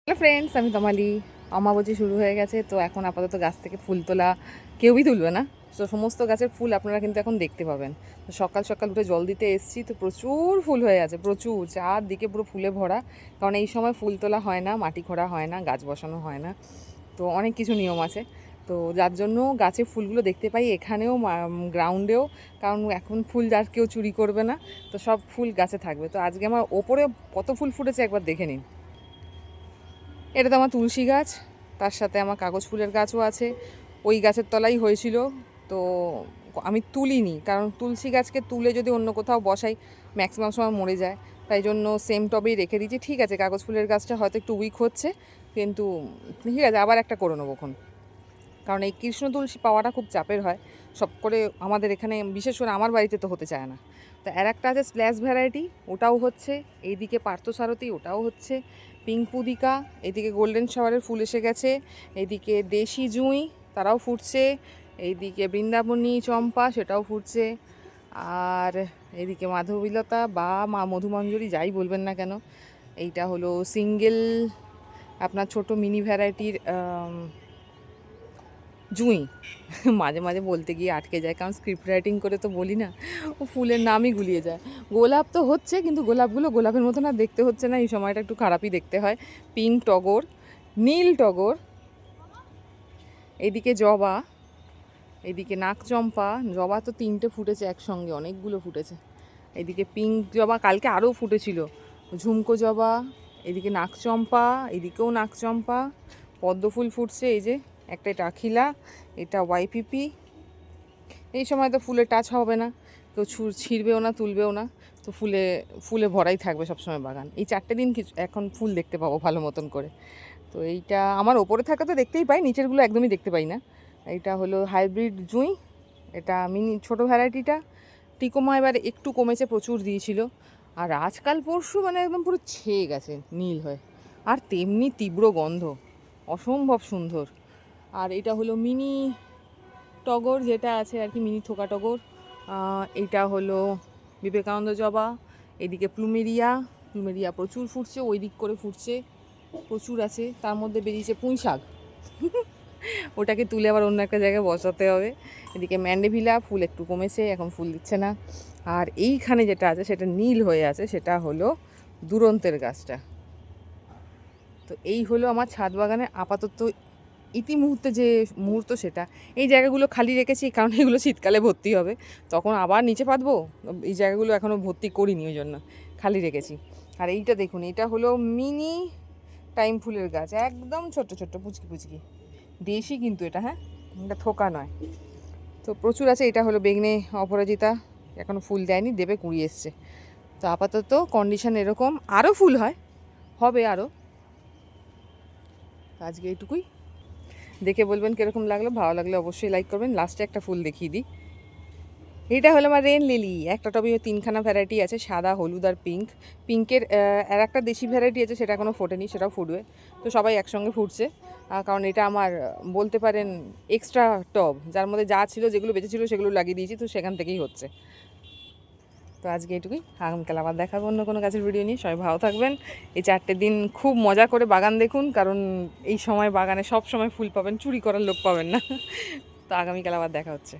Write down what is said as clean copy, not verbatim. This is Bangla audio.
হ্যালো ফ্রেন্ডস, আমি তমালি। অমাবস্যা শুরু হয়ে গেছে, তো এখন আপাতত গাছ থেকে ফুল তোলা কেউই তুলবে না। তো সমস্ত গাছের ফুল আপনারা কিন্তু এখন দেখতে পাবেন। তো সকাল সকাল উঠে জল দিতে এসেছি, তো প্রচুর ফুল হয়ে আছে, প্রচুর, চারদিকে পুরো ফুলে ভরা। কারণ এই সময় ফুল তোলা হয় না, মাটি খোঁড়া হয় না, গাছ বসানো হয় না, তো অনেক কিছু নিয়ম আছে। তো যার জন্য গাছে ফুলগুলো দেখতে পাই এখানেও, গ্রাউন্ডেও। কারণ এখন ফুল যার কেউ চুরি করবে না, তো সব ফুল গাছে থাকবে। তো আজকে আমার ওপরে কত ফুল ফুটেছে একবার দেখে নিন। এটা তো আমার তুলসী গাছ, তার সাথে আমার কাগজ ফুলের গাছও আছে। ওই গাছের তলাই হয়েছিল, তো আমি তুলিনি, কারণ তুলসী গাছকে তুলে যদি অন্য কোথাও বসাই ম্যাক্সিমাম সময় মরে যায়। তাই জন্য সেম টবেই রেখে দিয়েছি। ঠিক আছে, কাগজ ফুলের গাছটা হয়তো একটু উইক হচ্ছে, কিন্তু ঠিক আছে, আবার একটা করে নেবো এখন। কারণ এই কৃষ্ণ তুলসী পাওয়াটা খুব চাপের হয়, সব করে আমাদের এখানে, বিশেষ করে আমার বাড়িতে তো হতে চায় না। তো আর একটা আছে স্প্ল্যাশ ভ্যারাইটি, ওটাও হচ্ছে। এইদিকে পার্থসারথী, ওটাও হচ্ছে। পিঙ্ক পুদিকা, এইদিকে গোল্ডেন শাওয়ারের ফুল এসে গেছে। এইদিকে দেশি জুঁই, তারাও ফুটছে। এইদিকে বৃন্দাবনী চম্পা, সেটাও ফুটছে। আর এইদিকে মাধবীলতা বা মা মধুমঞ্জরি, যাই বলবেন না কেন। এইটা হলো সিঙ্গেল আপনার ছোট মিনি ভ্যারাইটির জুঁই। মাঝে মাঝে বলতে গিয়ে আটকে যায়, কারণ স্ক্রিপ্ট রাইটিং করে তো বলি না, ও ফুলের নামই গুলিয়ে যায়। গোলাপ তো হচ্ছে, কিন্তু গোলাপগুলো গোলাপের মতো না, দেখতে হচ্ছে না, এই সময়টা একটু খারাপই দেখতে হয়। পিঙ্ক টগর, নীল টগর, এইদিকে জবা, এইদিকে নাকচম্পা। জবা তো 3টে ফুটেছে একসঙ্গে, অনেকগুলো ফুটেছে। এইদিকে পিঙ্ক জবা কালকে আরও ফুটেছিল। ঝুমকো জবা, এদিকে নাকচম্পা, এদিকেও নাকচম্পা। পদ্ম ফুল ফুটছে, এই যে একটা, এটা আখিলা, এটা ওয়াইপিপি। এই সময় তো ফুলের টাচ হবে না, কেউ ছিঁড়বেও না, তুলবেও না, তো ফুলে ফুলে ভরাই থাকবে সবসময় বাগান। এই 4টে দিন কিছু এখন ফুল দেখতে পাবো ভালো মতন করে। তো এইটা আমার ওপরে থাকা তো দেখতেই পাই, নিচেরগুলো একদমই দেখতে পাই না। এইটা হলো হাইব্রিড জুঁই, এটা মিনি ছোটো ভ্যারাইটিটা। টিকোমা এবার একটু কমেছে, প্রচুর দিয়েছিল। আর আজকাল পরশু মানে একদম পুরো ছেয়ে গেছে নীল হয়ে, আর তেমনি তীব্র গন্ধ, অসম্ভব সুন্দর। আর এটা হলো মিনি টগর, যেটা আছে আর কি, মিনি থোকা টগর। এইটা হলো বিবেকানন্দ জবা। এদিকে প্লুমেরিয়া, প্লুমেরিয়া প্রচুর ফুটছে, ওই দিক করে ফুটছে, প্রচুর আছে। তার মধ্যে বেরিয়েছে পুঁই শাক, ওটাকে তুলে আবার অন্য একটা জায়গায় বসাতে হবে। এদিকে ম্যান্ডেভিলা, ফুল একটু কমেছে, এখন ফুল দিচ্ছে না। আর এইখানে যেটা আছে সেটা নীল হয়ে আছে, সেটা হলো দুরন্তের গাছটা। তো এই হলো আমার ছাদ বাগানে আপাতত ইতিমুহূর্তে যে মুহূর্ত, সেটা। এই জায়গাগুলো খালি রেখেছি কারণ এগুলো শীতকালে ভর্তি হবে, তখন আবার নিচে পাতবো। এই জায়গাগুলো এখনও ভর্তি করিনি, ওই জন্য খালি রেখেছি। আর এইটা দেখুন, এটা হলো মিনি টাইম ফুলের গাছ, একদম ছোট্ট ছোট্ট পুচকি পুচকি, দেশি কিন্তু এটা, হ্যাঁ, এটা থোকা নয়। তো প্রচুর আছে। এটা হলো বেগনে অপরাজিতা, এখনও ফুল দেয়নি, দেবে, কুড়ি এসছে। তো আপাতত কন্ডিশন এরকম, আরও ফুল হয়, হবে আরও। আজকে এইটুকুই। দেখে বলবেন কীরকম লাগলো, ভালো লাগলে অবশ্যই লাইক করবেন। লাস্টে একটা ফুল দেখিয়ে দিই, এটা হলো আমার রেন লিলি। একটা টবে 3খানা ভ্যারাইটি আছে, সাদা, হলুদ আর পিঙ্ক। পিঙ্কের আর একটা দেশি ভ্যারাইটি আছে, সেটা এখনও ফোটেনি, সেটাও ফুটবে। তো সবাই একসঙ্গে ফুটছে, কারণ এটা আমার বলতে পারেন এক্সট্রা টব, যার মধ্যে যা ছিল, যেগুলো বেঁচেছিলো সেগুলো লাগিয়ে দিয়েছি, তো সেখান থেকেই হচ্ছে। তো আজকে এটুকুই, আগামীকাল আবার দেখাবো অন্য কোনো গাছের ভিডিও নিয়ে। সবাই ভালো থাকবেন। এই 4টে দিন খুব মজা করে বাগান দেখুন, কারণ এই সময় বাগানে সব সময় ফুল পাবেন, চুরি করার লোক পাবেন না। তো আগামীকাল আবার দেখা হচ্ছে।